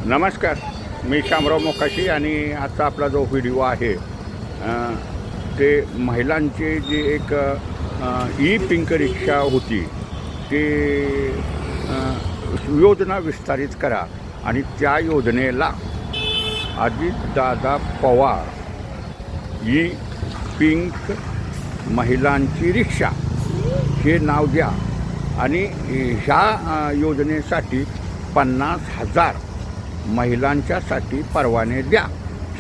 नमस्कार, मी शामराव मोकाशी आणि आजचा आपला जो व्हिडिओ आहे ते महिलांची जी एक ई पिंक रिक्षा होती ती योजना विस्तारित करा आणि त्या योजनेला अजितदादा पवार ई पिंक महिलांची रिक्षा हे नाव द्या आणि ह्या योजनेसाठी 50,000 महिलांच्यासाठी परवाने द्या.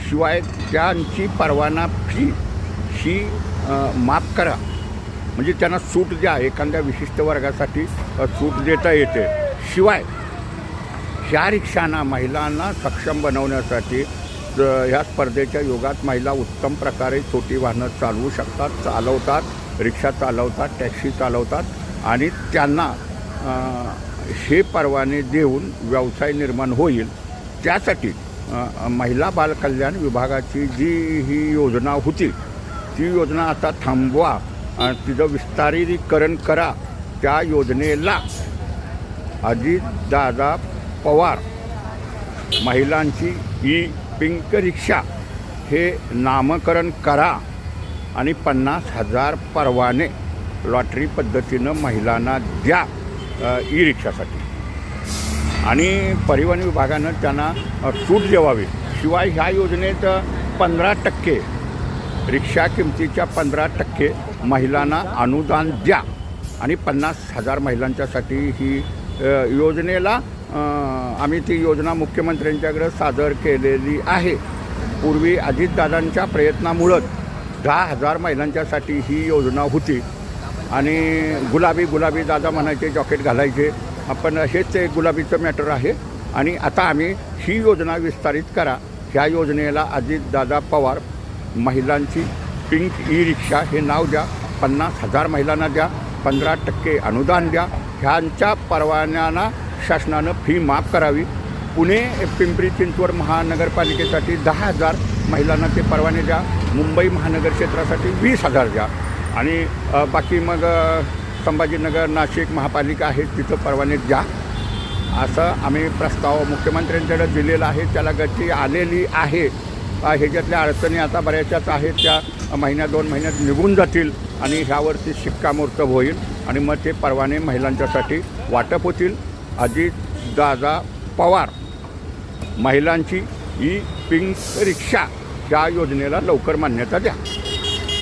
शिवाय त्यांची परवाना फी ही माफ करा, म्हणजे त्यांना सूट द्या, एखाद्या विशिष्ट वर्गासाठी सूट देता येते. शिवाय ह्या रिक्षांना महिलांना सक्षम बनवण्यासाठी ह्या स्पर्धेच्या युगात महिला उत्तम प्रकारे छोटी वाहनं चालवू शकतात, चालवतात, रिक्षा चालवतात, टॅक्सी चालवतात आणि त्यांना हे परवाने देऊन व्यवसाय निर्माण होईल. त्यासाठी महिला बालकल्याण विभागाची जी ही योजना होती ती योजना आता थांबवा, तिचं विस्तारीकरण करा. त्या योजनेला अजितदादा पवार महिलांची ई पिंक रिक्षा हे नामकरण करा आणि 50,000 परवाने लॉटरी पद्धतीनं महिलांना द्या ई रिक्षासाठी. आणि परिवहन विभागानं त्यांना सूट द्यावी. शिवाय ह्या योजनेत 15% रिक्षा किमतीच्या 15% महिलांना अनुदान द्या आणि 50,000 महिलांच्यासाठी ही योजनेला आम्ही ती योजना मुख्यमंत्र्यांच्याकडे सादर केलेली आहे. पूर्वी अजितदादांच्या प्रयत्नामुळंच 10,000 महिलांच्यासाठी ही योजना होती आणि गुलाबी दादा म्हणायचे, जॉकेट घालायचे. आपण हेच एक गुलाबीचं मॅटर आहे. आणि आता आम्ही ही योजना विस्तारित करा, ह्या योजनेला अजितदादा पवार महिलांची पिंक ई रिक्षा हे नाव द्या, 50,000 महिलांना द्या, 15% अनुदान द्या. ह्यांच्या परवान्यांना शासनानं फी माफ करावी. पुणे पिंपरी चिंचवड महानगरपालिकेसाठी 10,000 महिलांना ते परवाने द्या. मुंबई महानगर क्षेत्रासाठी 20,000 द्या आणि बाकी मग संभाजीनगर नाशिक महापालिका आहे तिथं परवाने द्या. असं आम्ही प्रस्ताव मुख्यमंत्र्यांकडे दिलेला आहे. त्याला गती आलेली आहे. ह्याच्यातल्या अडचणी आता बऱ्याचशाच आहेत, त्या महिन्यात 2 महिन्यात निघून जातील आणि ह्यावरती शिक्कामोर्तब होईल आणि मग ते परवाने महिलांच्यासाठी वाटप होतील. अजितदादा पवार महिलांची ई पिंक रिक्षा ह्या योजनेला लवकर मान्यता द्या.